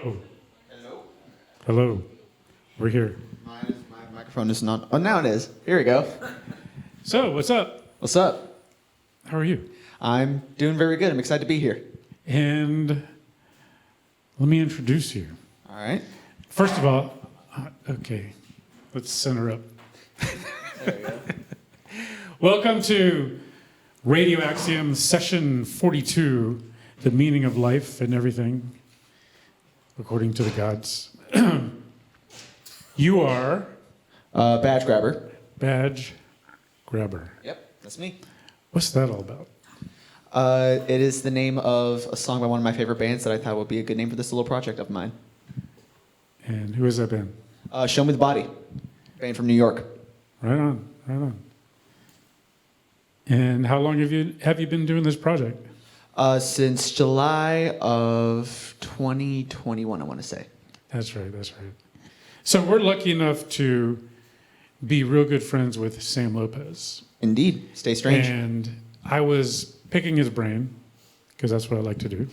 Hello. Hello. Hello. We're here. My microphone is not. Oh, now it is. Here we go. So, what's up? What's up? How are you? I'm doing very good. I'm excited to be here. And let me introduce you. All right. First of all, okay, let's center up. There we go. Welcome to Radio Axiom Session.42, the meaning of life and everything, according to the gods. You are Badge grabber. Badge Grabber. Yep, that's me. What's that all about? It is the name of a song by one of my favorite bands that I thought would be a good name for this little project of mine. And who has that been? Show Me the Body, band from New York. Right on, right on. And how long have you been doing this project? Since July of 2021, I want to say. That's right, that's right. So we're lucky enough to be real good friends with Sam Lopez. Indeed. Stay strange. And I was picking his brain, because that's what I like to do.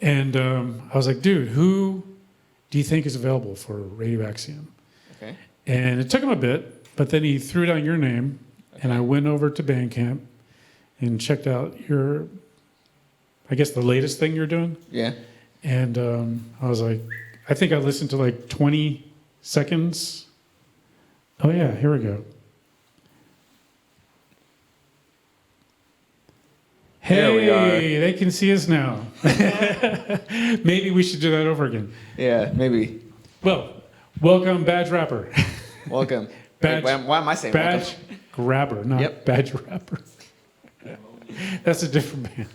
And I was like, dude, who do you think is available for Radio Axiom? Okay. And it took him a bit, but then he threw down your name, and I went over to Bandcamp and checked out your, I guess, the latest thing you're doing. Yeah. And I was like, I think I listened to like 20 seconds. Oh, yeah, here we go. There we are. Hey, they can see us now. Maybe we should do that over again. Yeah, maybe. Well, welcome, Badge Rapper. Welcome. Badge, Wait, why am I saying Badge welcome? Grabber, not Yep. Badge Rapper. That's a different band.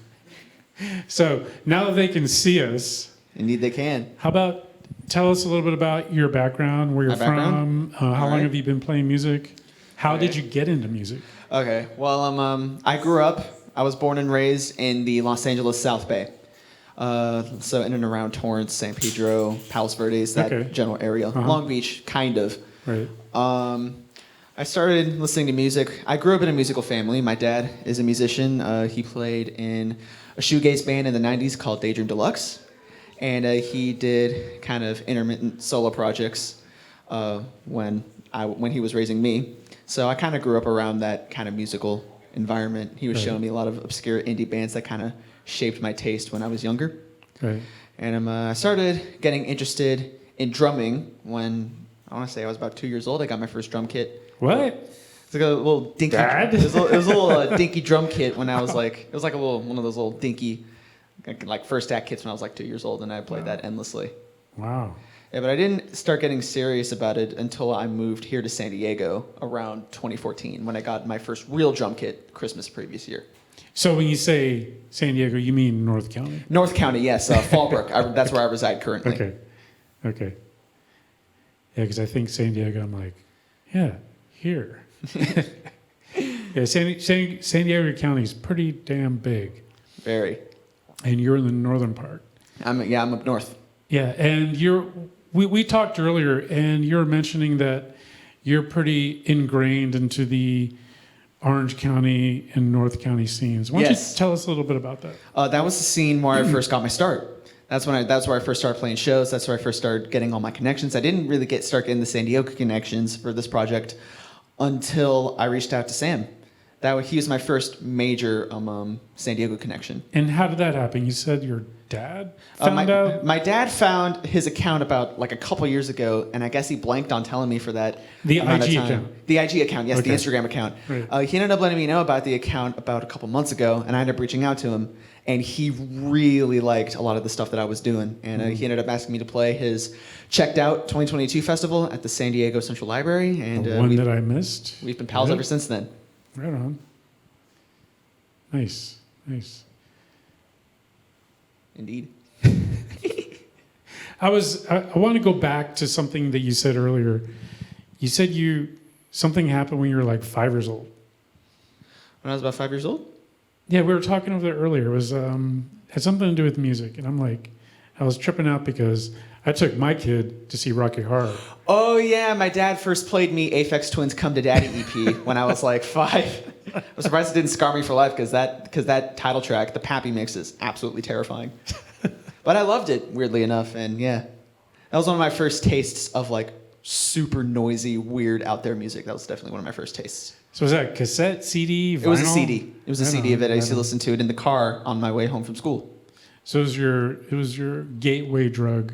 So now that they can see us, Indeed, they can. how about tell us a little bit about your background, where you're My background? from, how long right. have you been playing music? How did you get into music? Okay. Well, I grew up. I was born and raised in the Los Angeles South Bay. So in and around Torrance, San Pedro, Palos Verdes, that Okay. general area. Long Beach, kind of. Right. I started listening to music. I grew up in a musical family. My dad is a musician. He played in a shoegaze band in the 90s called Daydream Deluxe. And he did kind of intermittent solo projects when he was raising me. So I kind of grew up around that kind of musical environment. He was showing me a lot of obscure indie bands that kind of shaped my taste when I was younger. Right. And I started getting interested in drumming when, I want to say I was about 2 years old. I got my first drum kit. What? It's like a little dinky. Dad? It was a little dinky drum kit when I was like, it was like one of those little dinky, like first act kits when I was like 2 years old, and I played that endlessly. Wow. Yeah, but I didn't start getting serious about it until I moved here to San Diego around 2014 when I got my first real drum kit Christmas previous year. So when you say San Diego, you mean North County? North County, yes, Fallbrook. That's where I reside currently. Okay. Okay. Yeah, because I think San Diego, I'm like, yeah, here. Yeah, San Diego County is pretty damn big. Very. And you're in the northern part. I'm up north. Yeah, and we talked earlier, and you're mentioning that you're pretty ingrained into the Orange County and North County scenes. Why don't Yes. you tell us a little bit about that? That was the scene where I first got my start. That's where I first started playing shows. That's where I first started getting all my connections. I didn't really start getting the San Diego connections for this project until I reached out to Sam. He was my first major San Diego connection. And how did that happen? You said your dad found out? My dad found his account about like a couple years ago, and I guess he blanked on telling me for that. The amount of IG time. account. The IG account, yes, Okay. the Instagram account. Right. He ended up letting me know about the account about a couple months ago, and I ended up reaching out to him, and he really liked a lot of the stuff that I was doing, and he ended up asking me to play his Checked Out 2022 festival at the San Diego Central Library, and The one that I missed? we've been pals Yep. ever since then. Right on. Nice, nice. Indeed. I want to go back to something that you said earlier. You said something happened when you were like 5 years old. When I was about 5 years old? Yeah, we were talking over there earlier. It was had something to do with music, and I'm like, I was tripping out because I took my kid to see Rocky Horror. Oh yeah, my dad first played me Aphex Twin's "Come to Daddy" EP when I was like 5. I'm surprised it didn't scar me for life because that title track, the Pappy mix, is absolutely terrifying. But I loved it, weirdly enough, and yeah. That was one of my first tastes of like super noisy, weird, out there music. That was definitely one of my first tastes. So was that cassette, CD, vinyl? It was a CD. It was a Right CD of on, it. I used to right on. listen to it in the car on my way home from school. So it was your gateway drug,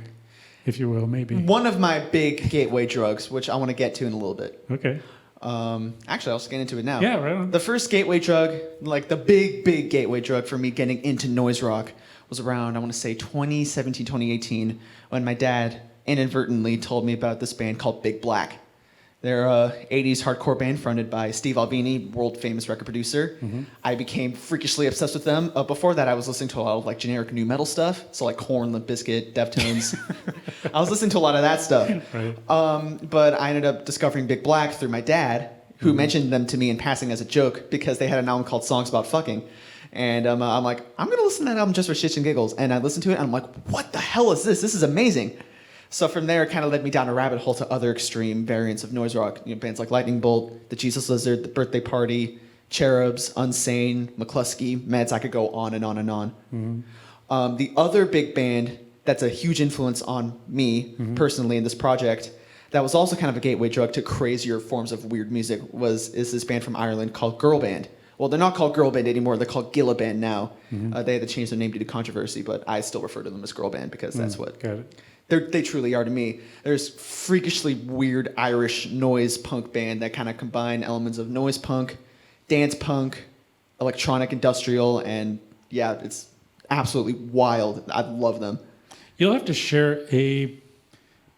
if you will, maybe. One of my big gateway drugs, which I want to get to in a little bit. Okay. Actually, I'll just get into it now. Yeah, right on. The first gateway drug, like the big gateway drug for me getting into noise rock was around, I want to say 2017, 2018, when my dad inadvertently told me about this band called Big Black. They're a 80s hardcore band fronted by Steve Albini, world famous record producer. Mm-hmm. I became freakishly obsessed with them. Before that, I was listening to a lot of like generic new metal stuff. So like Korn, Limp Bizkit, Deftones. I was listening to a lot of that stuff. Right. But I ended up discovering Big Black through my dad, who Mm-hmm. mentioned them to me in passing as a joke because they had an album called Songs About Fucking. And I'm like, I'm going to listen to that album just for shits and giggles. And I listened to it and I'm like, what the hell is this? This is amazing. So from there, it kind of led me down a rabbit hole to other extreme variants of noise rock. You know, bands like Lightning Bolt, The Jesus Lizard, The Birthday Party, Cherubs, Unsane, McCluskey, Meds. I could go on and on and on. Mm-hmm. The other big band that's a huge influence on me personally in this project, that was also kind of a gateway drug to crazier forms of weird music, is this band from Ireland called Girl Band. Well, they're not called Girl Band anymore. They're called Gilla Band now. They had to change their name due to controversy, but I still refer to them as Girl Band because that's what Got it. they truly are to me. There's freakishly weird Irish noise punk band that kind of combine elements of noise punk, dance punk, electronic industrial, and yeah, it's absolutely wild. I love them. You'll have to share a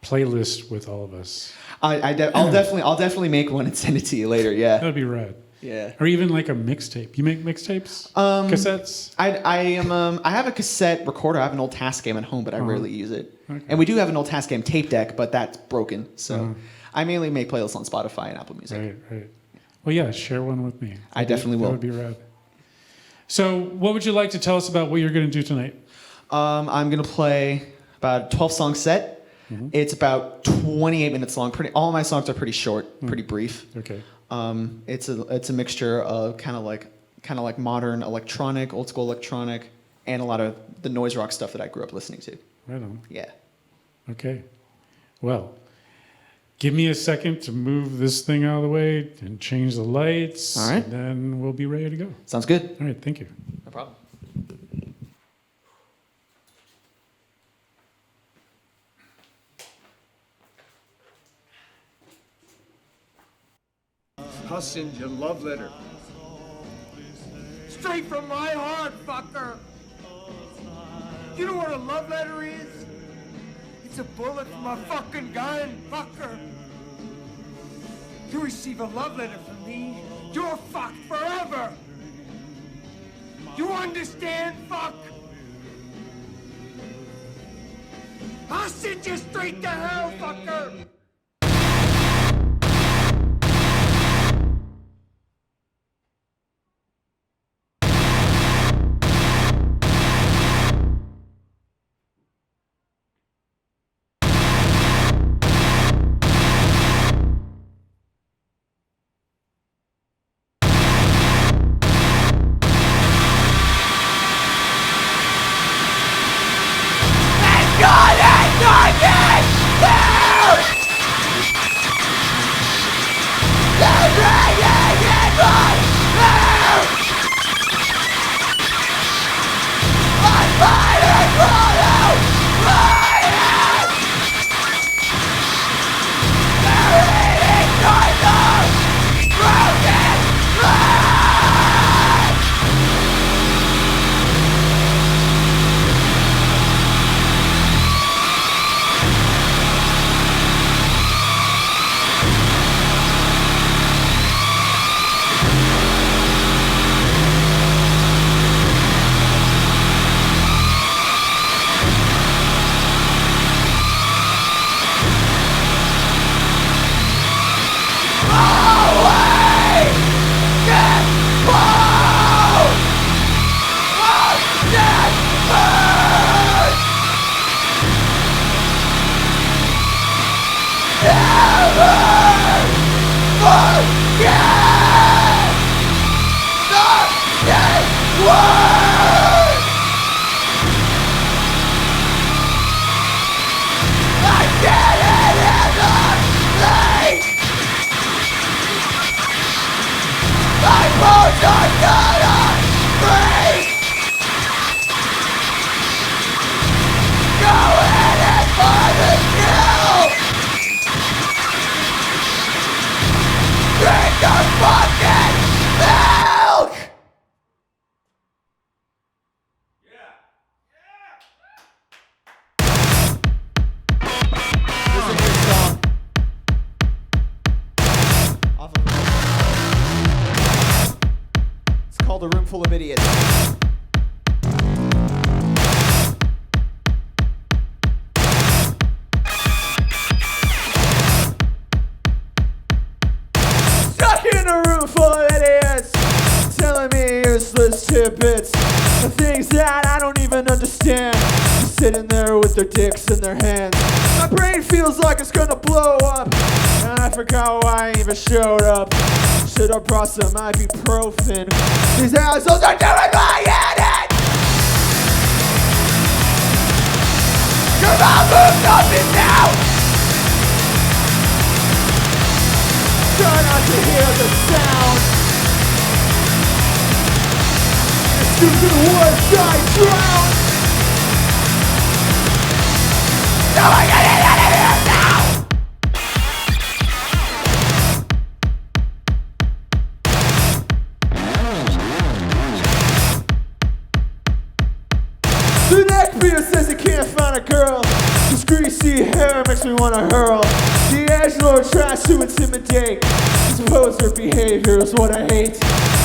playlist with all of us. I'll definitely make one and send it to you later. Yeah, That'd be rad. yeah. Or even like a mixtape. You make mixtapes? Cassettes? I have a cassette recorder. I have an old Tascam at home, but I rarely use it. Okay. And we do have an old Tascam tape deck, but that's broken. So Uh-huh. I mainly make playlists on Spotify and Apple Music. Right. Well, yeah, share one with me. I definitely will. That would be rad. So what would you like to tell us about what you're going to do tonight? I'm gonna play about a 12-song set. It's about 28 minutes long. All my songs are pretty short, pretty brief. Okay. It's a mixture of kind of like modern electronic, old school electronic, and a lot of the noise rock stuff that I grew up listening to. Right on. Yeah. Okay. Well, give me a second to move this thing out of the way and change the lights. All right. And then we'll be ready to go. Sounds good. All right. Thank you. No problem. I'll send you a love letter. Straight from my heart, fucker! You know what a love letter is? It's a bullet from a fucking gun, fucker! You receive a love letter from me, you're fucked forever! You understand, fuck? I'll send you straight to hell, fucker! God, It's called A Room Full of Idiots. Stuck in a room full of idiots, telling me useless tidbits, the things that I don't even understand. Just sitting there with their dicks in their hands. My brain feels like it's gonna blow up, and I forgot why I even showed up. Should have brought some ibuprofen. These assholes are doing my head in. Your mouth moves up and down. Try not to hear the sound. The stupid words I drown. No, I get it out of here now. The neckbeard says he can't find a girl. His greasy hair makes me wanna hurl. The edgelord tries to intimidate. His poser behavior is what I hate.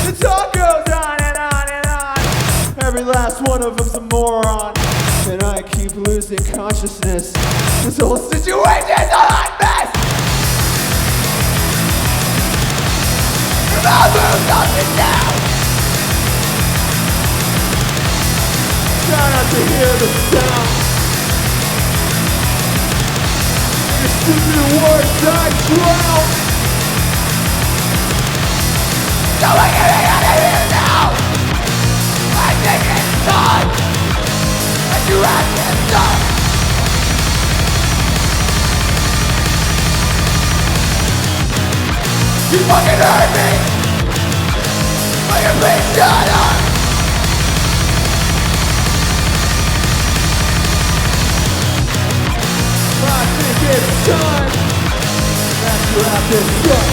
The talk goes on and on and on. Every last one of them's a moron. And I keep losing consciousness. This whole situation's a hot mess. Your mouth moves up and down. Try not to hear the sound. Your stupid words I drown. So I get it out of here now. I think it's time that you have this done. You fucking hurt me. Will you please shut up? I think it's time that you have this done.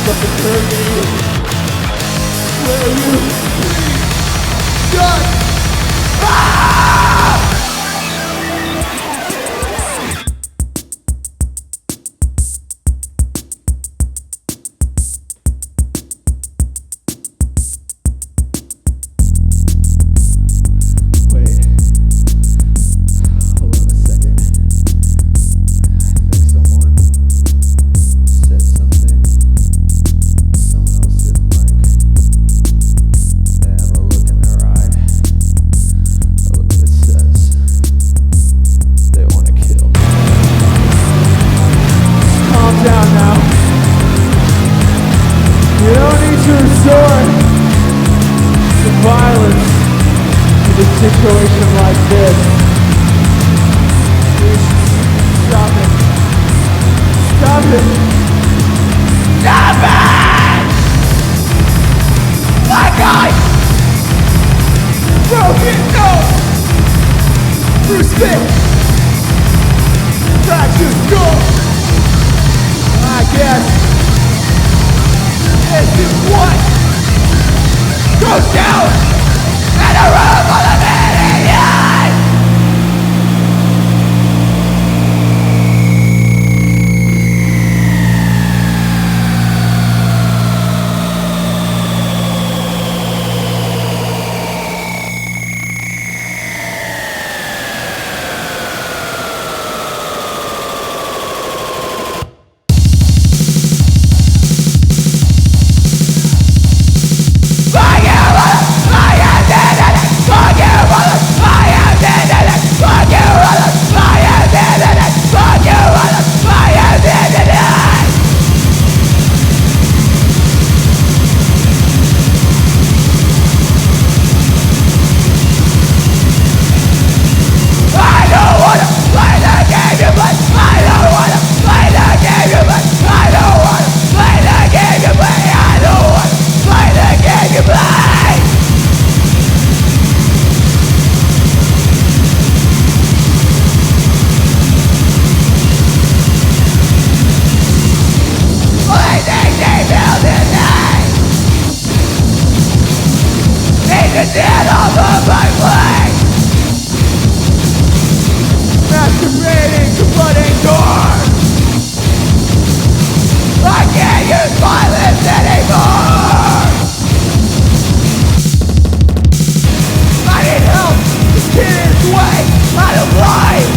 But the curtain will you please shut up? Situation like this. Stop it. Stop it. Stop it! My God! Broken nose! Through spit! Fractured skull! I guess this is what goes down in a room full of idiots! Fuck you! the dead off of my legs. Masturbating to blood and gore. I can't use violence anymore. I need help. This kid is way out of life.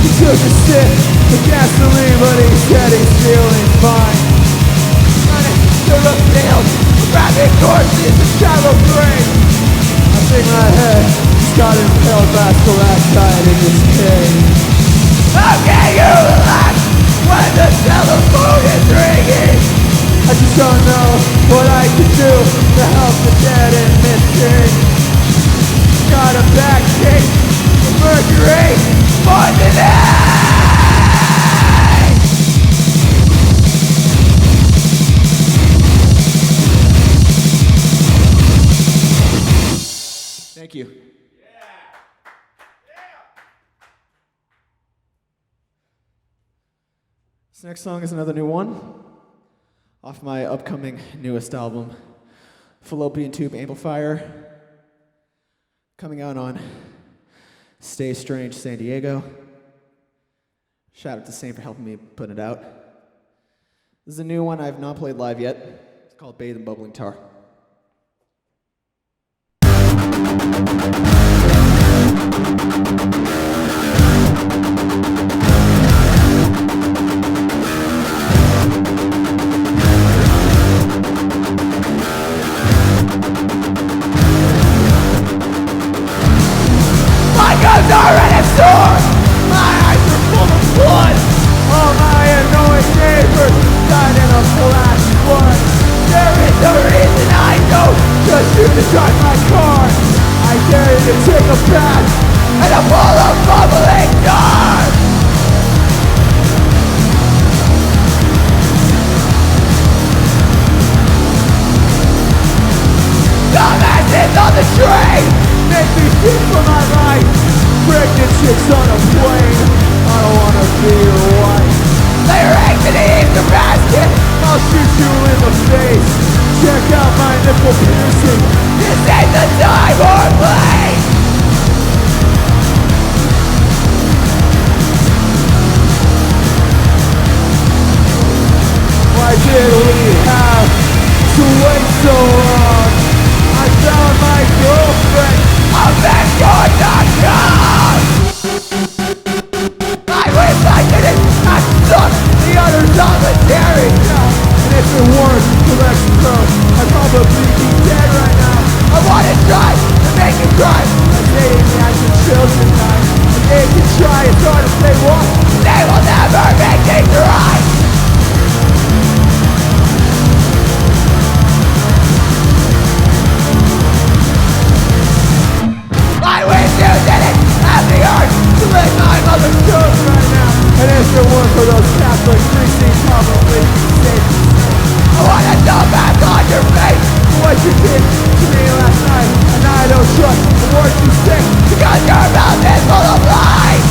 He took a sip of gasoline, but he said he's feeling fine. Running through the field, grabbing corpses and shallow graves. I think my head just got impaled by stalactite in this cave. How can you relax when the telephone is ringing? I just don't know what I can do to help the dead and missing. Got a back case of mercury poisoning. Thank you. This next song is another new one off my upcoming newest album, Fallopian Tube Amplifier, coming out on Stay Strange San Diego. Shout out to Sam for helping me put it out. This is a new one I've not played live yet. It's called Bathe in Bubbling Tar. My guns are already sore. My eyes are full of blood. All my annoying neighbors died in a flash flood. There is a reason I don't trust you to drive my car. I dare you to take a bath and a full of bubbling tar. Dumbasses on the train make me feel for my life. Pregnant chicks on a plane, I don't wanna be your wife. Lay your eggs in the Easter basket, I'll shoot you in the face. Check out my nipple piercing, this ain't the time or place. Why did we have to wait so long? I found my girlfriend on Backyard.com. I wish I didn't have stuck the other solitary. And if it weren't for Mexico, I'd probably be dead right now. I wanna try to make it cry. I'm dating the active children tonight. And they can try as hard as they want. They will never make things right. I wish you didn't have the urge to lick my mother's toes right now. And if it weren't for those Catholic priests, probably safe. I wanna dump back on your face for what you did to me last night. And I don't trust the words you say because your mouth is full of lies.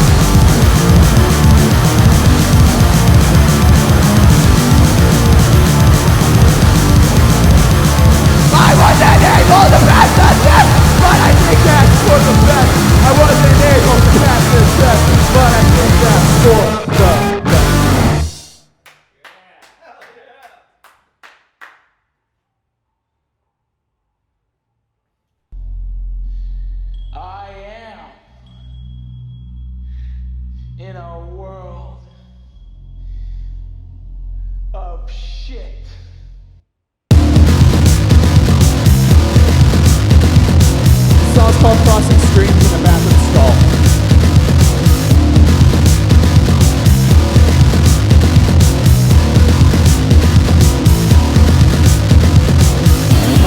I wasn't able to pass the test, but I think that's for the best. I wasn't able to pass the test, but I think that's for the best. I am in a world of shit. The song's called Crossing Streams in a Bathroom Stall.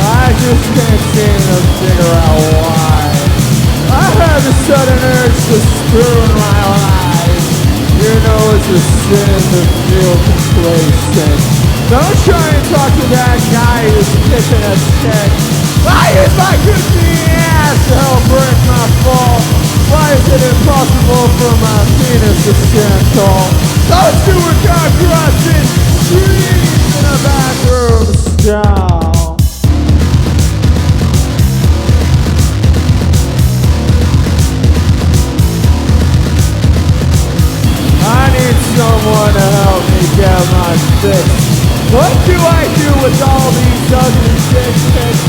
I just can't seem to figure out why I have a sudden urge to screw in my life. You know it's a sin to feel complacent. Don't try and talk to that guy who's kissing a stick. I use my goofy ass to help break my fall. Why is it impossible for my penis to stand tall? Those two are crossing streams in a bathroom stall. fix. What do I do with all these ugly dick pics?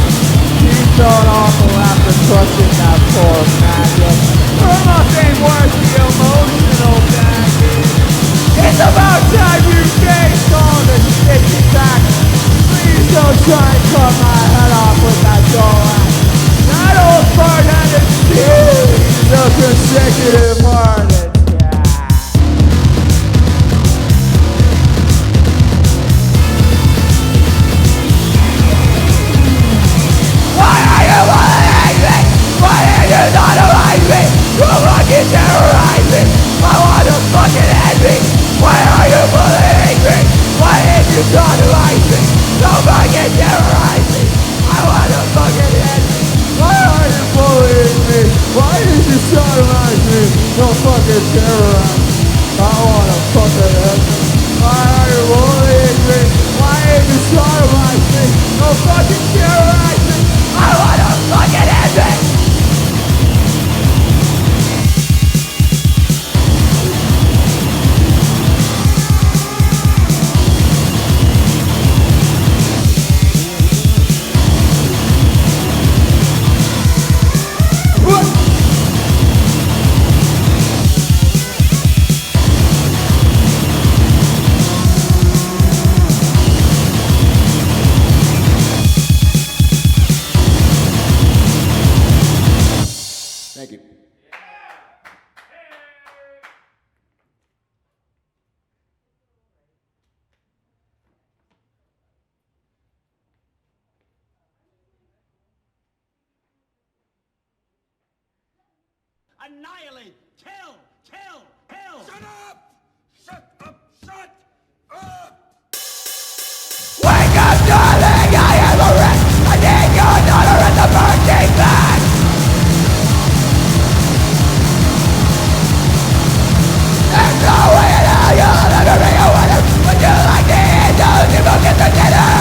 You felt awful after crushing that poor maggot. Irma ain't worth the emotional baggage. It's about time you face all the shit you back. Please don't try and cut my head off with that dull axe. That old fart had a series of consecutive heart attacks. Why are you bullying me? Why are you not around me? You fucking terrorize me. I want to fucking end me. Why are you bullying me? Why did you not around me? Don't fucking terrorize me. I want to fucking end me. Why are you bullying me? Why did you sodomize me? Don't fucking terrorize me. I want to fucking end me. Why are you bullying me? Why did you sodomize me? Don't fucking terrorize me. I want to fucking end me. Thank you. Annihilate! Kill! Kill! Kill! Shut up! Shut up! Shut up! Wake up, darling! I am a wreck! I need your daughter in the birthday bag! There's no way in hell you'll ever be a winner. Would you like to eat those people get the dinner?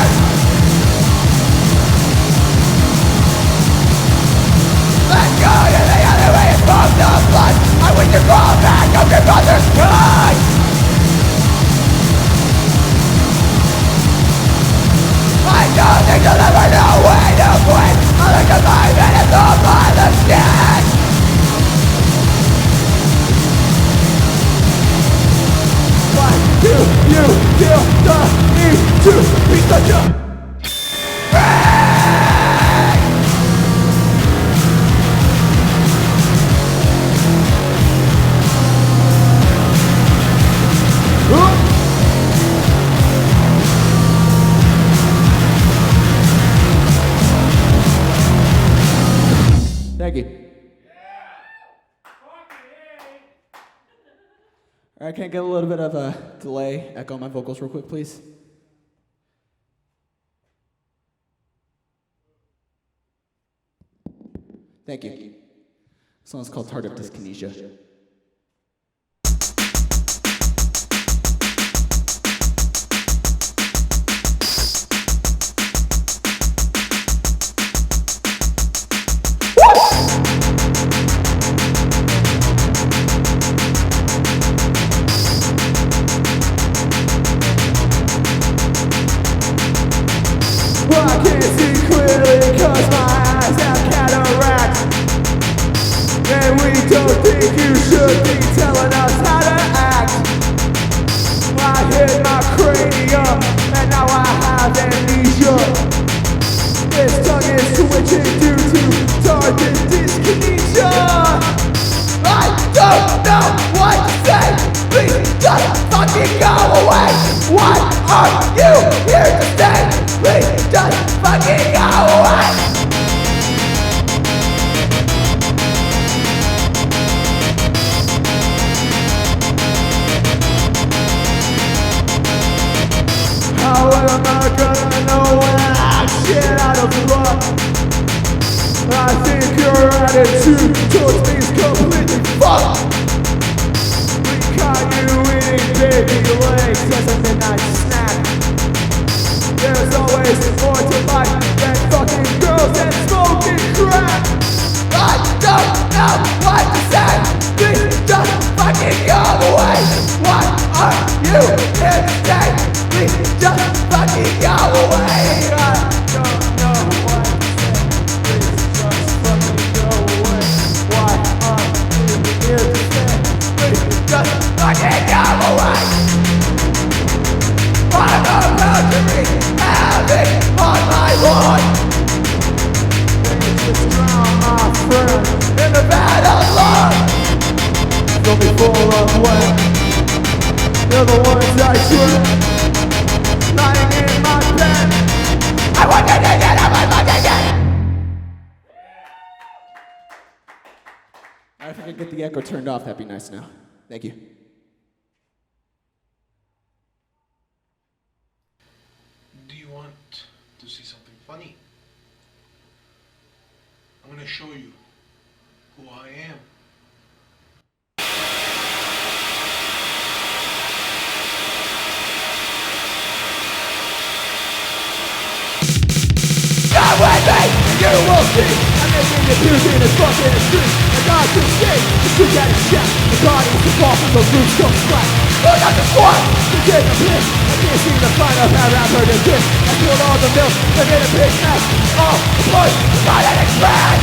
Let's go to the other way and smoke the blood. I wish to crawl back up your brother's blood. I don't think you'll ever know when to quit. I like to 5 minutes off by the skin. Why do you feel the need to be such a freak? Thank you. Alright, can I get a little bit of a delay, echo my vocals real quick, please? Thank you. This song's called Tardive Dyskinesia. I can't see clearly cause my eyes have cataracts. And we don't think you should be telling us how to act. I hit my cranium and now I have amnesia. This tongue is twitching due to tardive dyskinesia. I don't know what to say. Please just fucking go away. What are you here to say? Please just fucking go away. How am I gonna know when I shit out of luck? I think your attitude towards me is completely fucked. We caught you eating baby legs as a midnight snack. There's always more to life than fucking girls and smoking crack. I don't know what to say. Please just fucking go away. What are you here to say? Please are the ones I swear. Lying in my bed, I want to get it, I want to get it. If I could get the echo turned off, that'd be nice now. Thank you. Do you want to see something funny? I'm gonna show you who I am. Come with me, you will see. I'm making the beauty in this fucking street. I got to see the street at its chest. The bodies the fall from the roof don't splat. Look at the squad, you take a piss. I can't see the final paragraph heard of this. I spilled all the milk, I made a big mess. Oh, the place is not an express.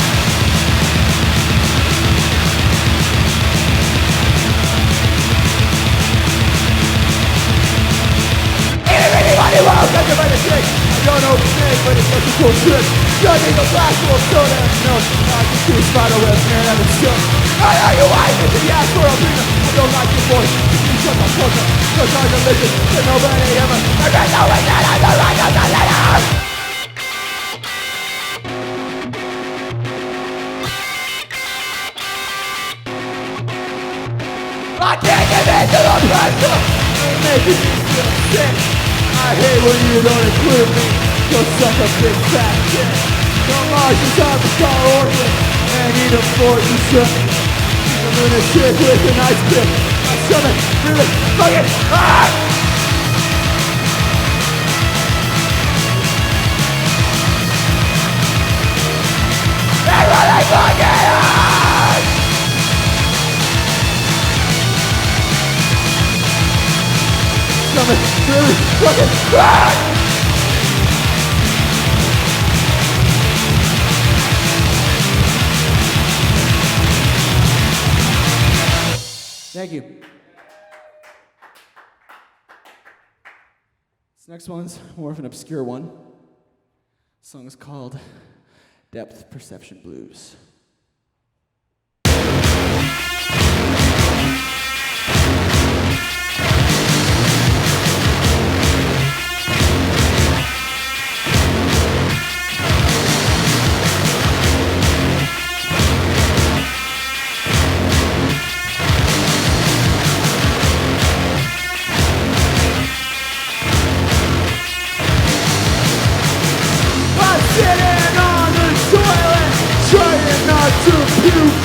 Anybody won't get by the trick. I don't know his name, but it's such a cool trick. Judging the glass full of soda and milk. I can see spider webs, man, I'm in silk. I know you wife into the ass for a reason. I don't like your voice. You shut my culture. Cause I'm religious. And nobody ever. I got no reason. I don't like the letter. I can't get into the pressure. You're making me feel sick. I hate when you don't include me. You're such a big fat shit. Don't march inside the car orphan and eat a fortune shit. She's a lunatic with a nice bit. My stomach really fucking hurts. It really fucking hurts. Stomach really fucking hurts. Thank you. This next one's more of an obscure one. The song is called Depth Perception Blues. Sitting on the toilet, trying not to puke.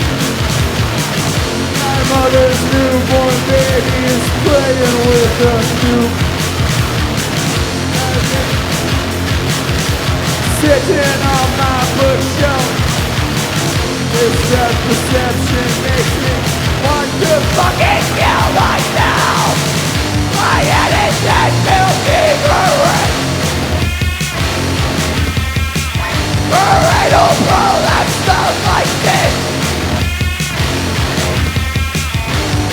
My mother's newborn baby is playing with a nuke. Sitting on my bookshelf, this depth perception makes me want to fucking kill myself. My head is that filthy correct. Parental prolapse sounds like this.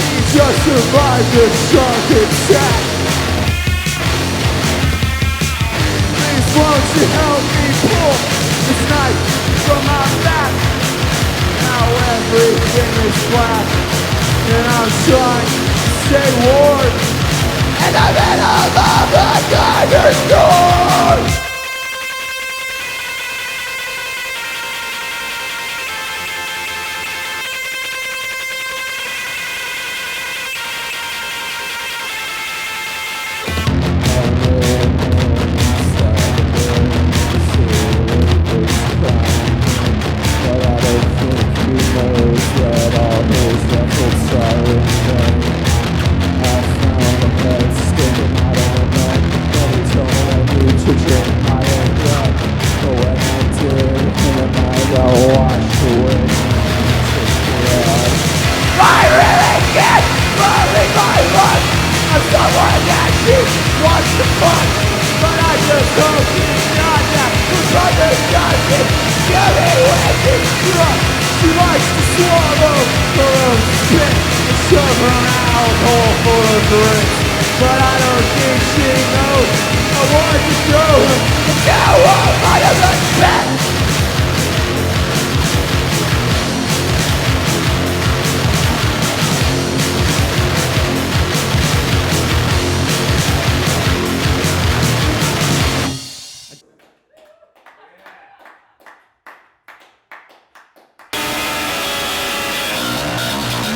He just survived the shrunken sack. Please won't you help me pull this knife from my back? Now everything is black, and I'm trying to stay warm in the middle of a thunderstorm.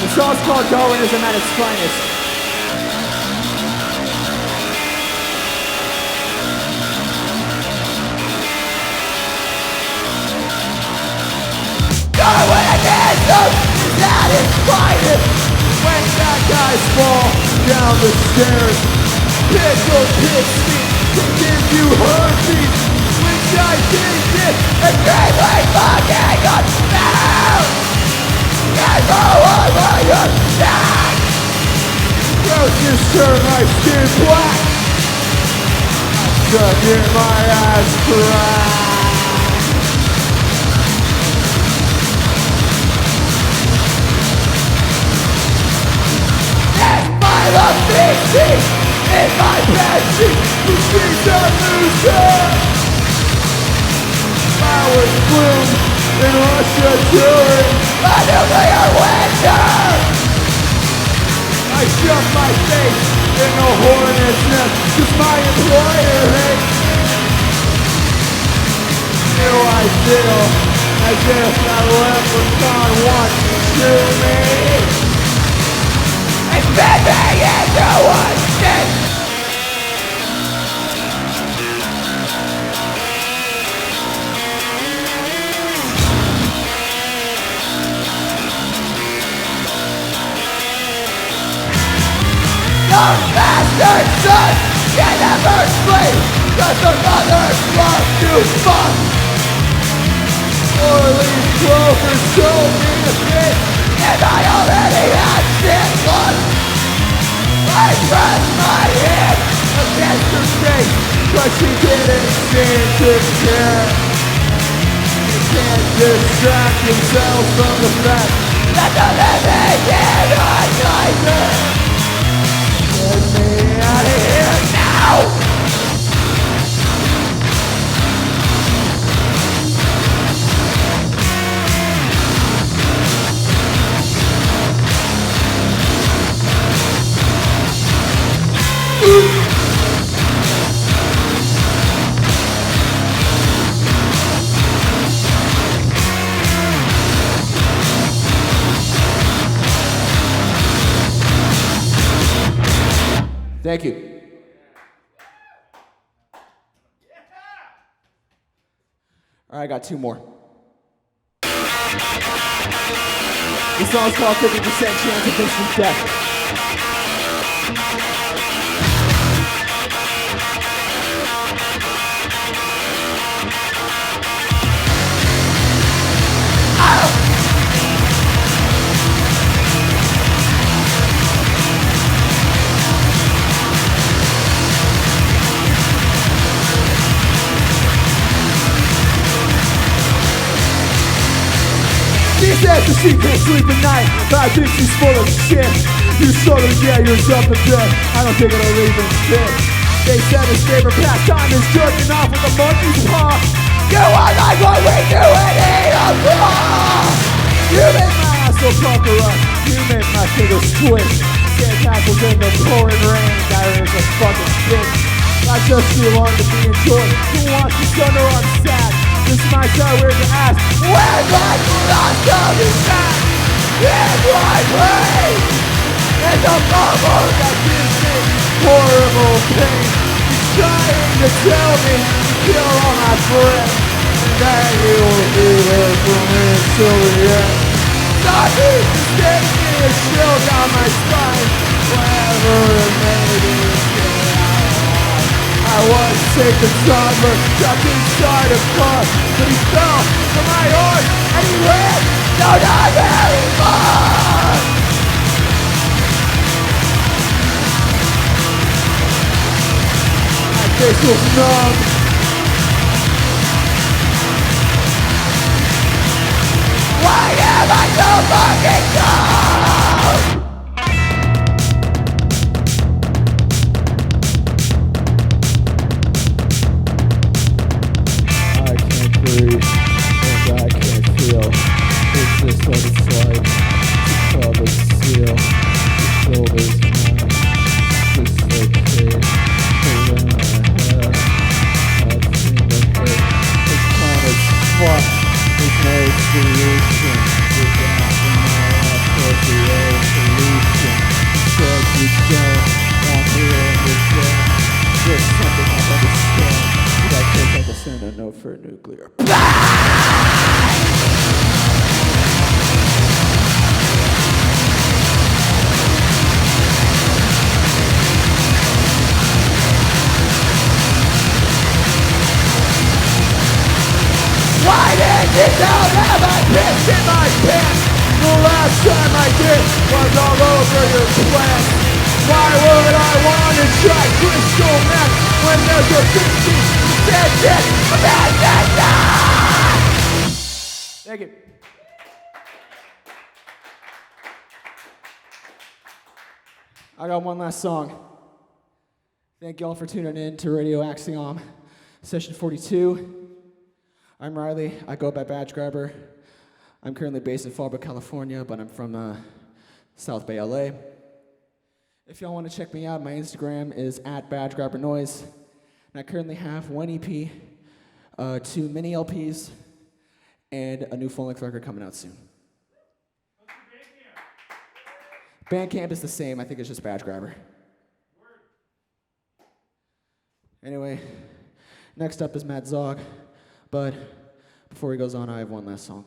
The song's called Darwinism at its finest. Darwinism is at its finest. When bad guys fall down the stairs, pickled pig feet can give you herpes. Which I think is extremely fucking unfair. And for one of your back, roaches turn my skin black. Stuck in my ass crack. The feces in my bedsheet, the streets are losing. Flowers bloom in Russia during a nuclear winter. I shove my face in a hornet's nest, 'cause my employer hates. Now I feel as if that leprechaun wants to chew me. It's been me into one shit. Those bastard sons can never sleep, 'cause their mothers love to fuck. Four-leaf clovers told me to fit, and I already had shit lunch. I pressed my head against her face, but she didn't seem to care. You can't distract yourself from the fact that the living is a nightmare. Get me out of here now! Thank you. All right, I got two more. This song's called 50% Chance of Instant Death. She says that she can't sleep at night, but I think she's full of shit. You sort of get yours up a bit, I don't think it'll even fit. They said his favorite pastime is jerking off with a monkey's paw. You are like what we do and eat a claw. You make my asshole pucker up, you make my finger squish. Sandcastles in the pouring rain, diarrhea's a fucking bitch. I just too long to be enjoyed, who wants the sun or I'm sad. This is my time, where's your ass? Where's my lost coming back? Here's my brain. It's a bubble that gives me horrible pain. He's trying to tell me to kill all my friends, and that he will be there for me until the end. Sorry, this gives me a chill down my spine. Whatever it may be. I was safe and somber, stuck inside a car, but he fell from my arms and he ran, no, not very far. My face was numb. Why am I so fucking dumb? And I can't feel. Is this what it's like to club and seal? The shoulders mine, dislocate around my head. I've seen the hurt. This planet's fucked. There's no solution without the was the evolution. Said you don't want to understand. There's something I understand. That feels like a send a note for nuclear. Why did you tell them I pissed in my pants? The last time I did was all over your plan. Why would I want to try crystal meth when there's a 50% chance of that? Thank you. I got one last song. Thank y'all for tuning in to Radio Axiom, Session 42. I'm Riley. I go by Badge Grabber. I'm currently based in Fallbrook, California, but I'm from South Bay, LA. If y'all want to check me out, my Instagram is @BadgeGrabberNoise. And I currently have one EP, 2 mini LPs, and a new full-length record coming out soon. What's your Bandcamp is the same. I think it's just Badge Grabber. Anyway, next up is Matt Zog. But before he goes on, I have one last song.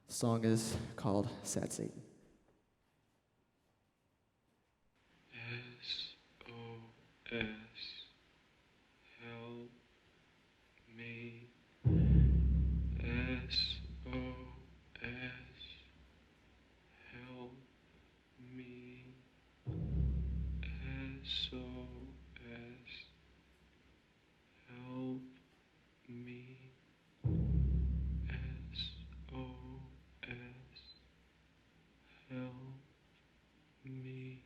The song is called Sad Satan. SOS, help me. SOS, help me. SOS, help me. SOS, help me.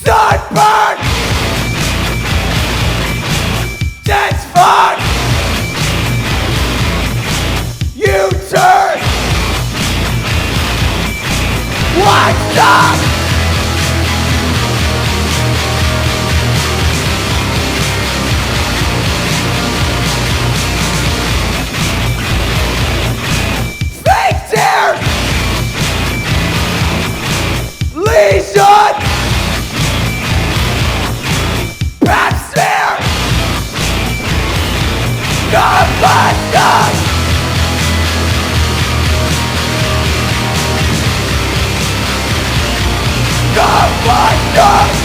Sunburn! Dense fog! U-turn! One stop! Fake tears! Lesion! Pap smear! Combustion! Combustion!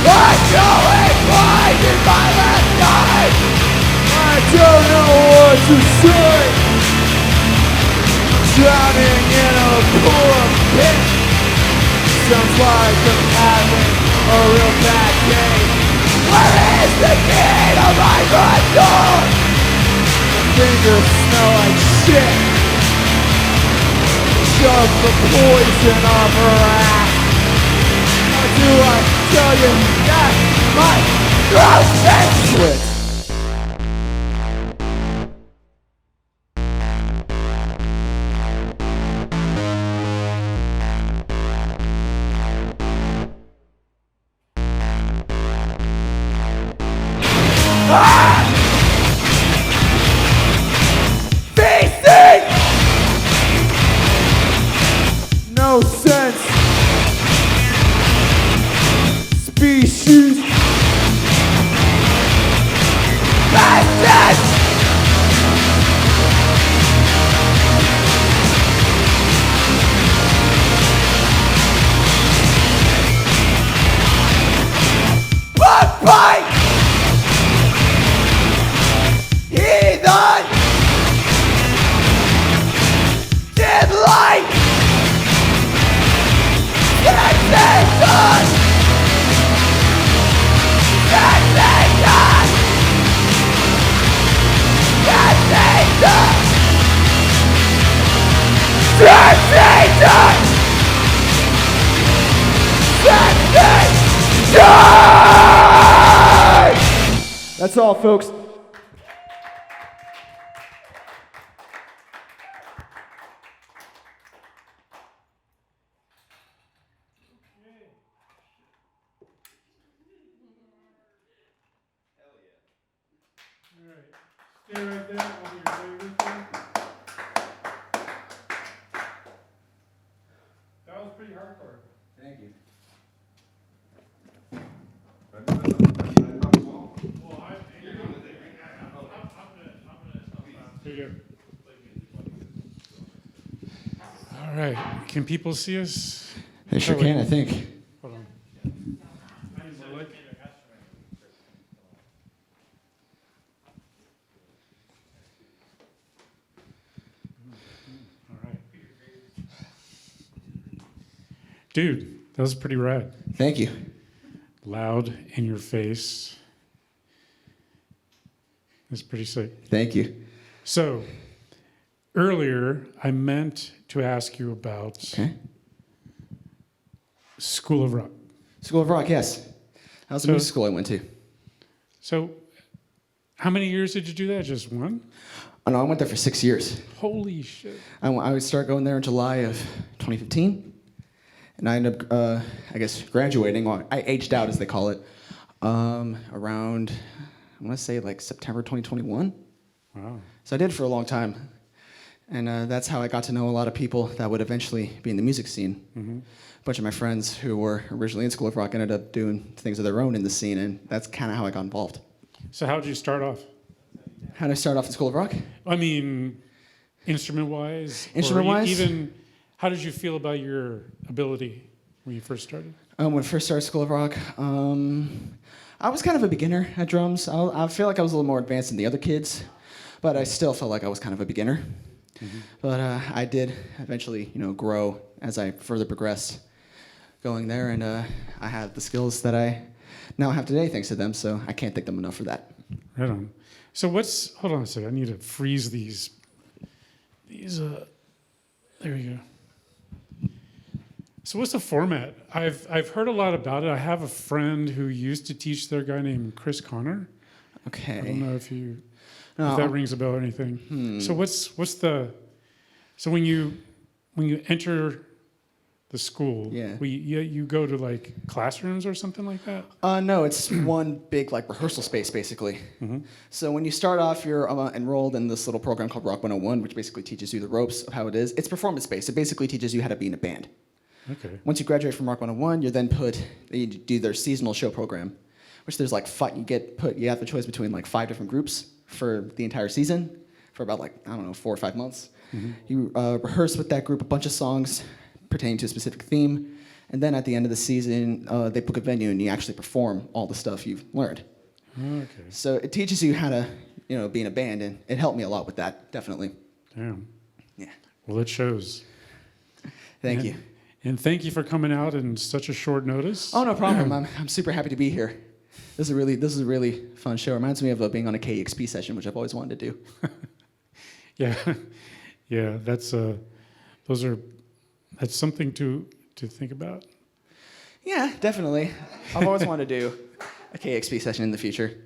I'm going blind in my last night. I don't know what to say. Drowning in a pool of pit. Sounds like I'm having a real bad day. Where is the key to my front door? My fingers smell like shit. Shove the poison up her ass. How do I tell you that my throat's been slit? Facing! No sense. Species. Bastards! Bug bite! Heathen! Did light! Sensation! That's all, folks. Stay right there. I'll be right with you. That was pretty hardcore. Thank you. Here you go. All right. Can people see us? They sure Oh, wait. can, I think. Hold on. All right. Dude, that was pretty rad. Thank you. Loud in your face. That's pretty sick. Thank you. So, earlier, I meant to ask you about Okay. School of Rock. School of Rock, yes. That was the So- music school I went to. So, how many years did you do that? Just one? Oh, no, I went there for 6 years. Holy shit. I would start going there in July of 2015. And I ended up, I guess, graduating. Well, I aged out, as they call it, around, I want to say, like September 2021. Wow. So I did it for a long time. And that's how I got to know a lot of people that would eventually be in the music scene. Mm-hmm. A bunch of my friends who were originally in School of Rock ended up doing things of their own in the scene, and that's kind of how I got involved. So, how did you start off? How did I start off in School of Rock? I mean, instrument-wise? or Instrument-wise? Even, how did you feel about your ability when you first started? When I first started School of Rock, I was kind of a beginner at drums. I feel like I was a little more advanced than the other kids, but I still felt like I was kind of a beginner. Mm-hmm. But I did eventually, grow as I further progressed going there, and I have the skills that I now have today thanks to them, so I can't thank them enough for that. Right on. So hold on a second, I need to freeze these, there you go. So what's the format? I've heard a lot about it. I have a friend who used to teach there, a guy named Chris Connor. Okay. I don't know if No, that rings a bell or anything. So so when you enter the school, Yeah. you go to like classrooms or something like that? No, it's one big rehearsal space basically. Mm-hmm. So when you start off, you're enrolled in this little program called Rock 101, which basically teaches you the ropes of how it is. It's performance based. It basically teaches you how to be in a band. Okay. Once you graduate from Rock 101, you're then you do their seasonal show program, which there's you have the choice between 5 different groups for the entire season for about 4 or 5 months. Mm-hmm. You rehearse with that group a bunch of songs pertaining to a specific theme, and then at the end of the season, they book a venue and you actually perform all the stuff you've learned. Okay. So it teaches you how to, be in a band, and it helped me a lot with that, definitely. Damn. Yeah. Well, it shows. Thank you. And thank you for coming out in such a short notice. Oh, no problem. I'm super happy to be here. This is a really fun show. It reminds me of being on a KEXP session, which I've always wanted to do. Yeah, yeah. That's something to think about. Yeah, definitely. I've always wanted to do a KEXP session in the future.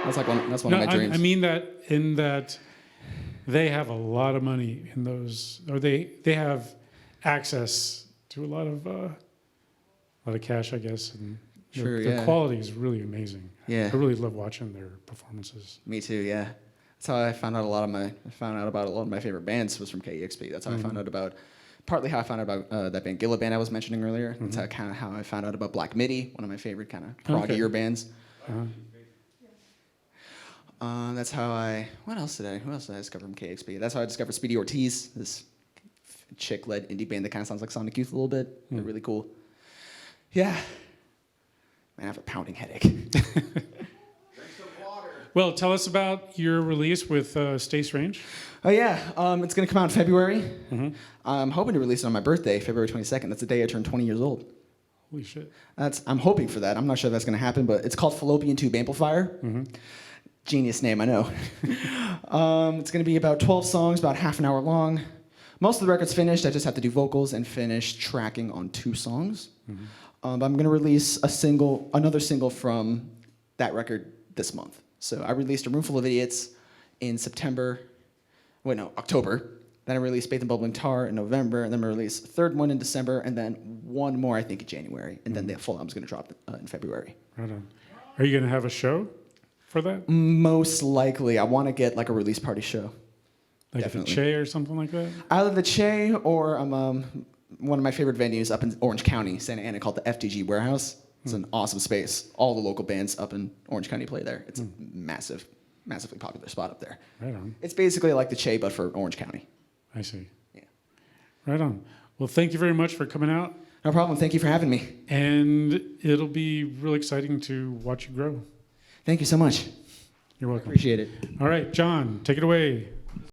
That's one of my dreams. I mean that in that they have a lot of money in those, or they have access to a lot of cash, I guess, and Sure, the yeah. quality is really amazing. Yeah. I really love watching their performances. Me too. Yeah, that's how I found out about a lot of my favorite bands was from KEXP. That's how I found out about. Partly how I found out about that band Gilla Band I was mentioning earlier. That's how I found out about Black Midi, one of my favorite kind of proggier bands. That's how Who else did I discover from KEXP? That's how I discovered Speedy Ortiz, this chick-led indie band that kind of sounds like Sonic Youth a little bit. They're really cool. Yeah. Man, I have a pounding headache. Well, tell us about your release with Stay Strange. Oh yeah, it's gonna come out in February. Mm-hmm. I'm hoping to release it on my birthday, February 22nd. That's the day I turned 20 years old. Holy shit. I'm hoping for that. I'm not sure if that's gonna happen, but it's called Fallopian Tube Amplifier. Mm-hmm. Genius name, I know. It's going to be about 12 songs, about half an hour long. Most of the record's finished. I just have to do vocals and finish tracking on 2 songs. I'm going to release another single from that record this month. So I released A Room Full of Idiots in October. Then I released Bathe and Bubbling Tar in November, and then I released a third one in December, and then one more, I think, in January. And then the full album's going to drop in February. Right on. Are you going to have a show for that? Most likely. I want to get like a release party show. Like Definitely. the Che or something like that? Either the Che or one of my favorite venues up in Orange County, Santa Ana, called the FTG Warehouse. It's an awesome space. All the local bands up in Orange County play there. It's a massively popular spot up there. Right on. It's basically like the Che, but for Orange County. I see. Yeah. Right on. Well, thank you very much for coming out. No problem. Thank you for having me. And it'll be really exciting to watch you grow. Thank you so much. You're welcome. Appreciate it. All right, John, take it away.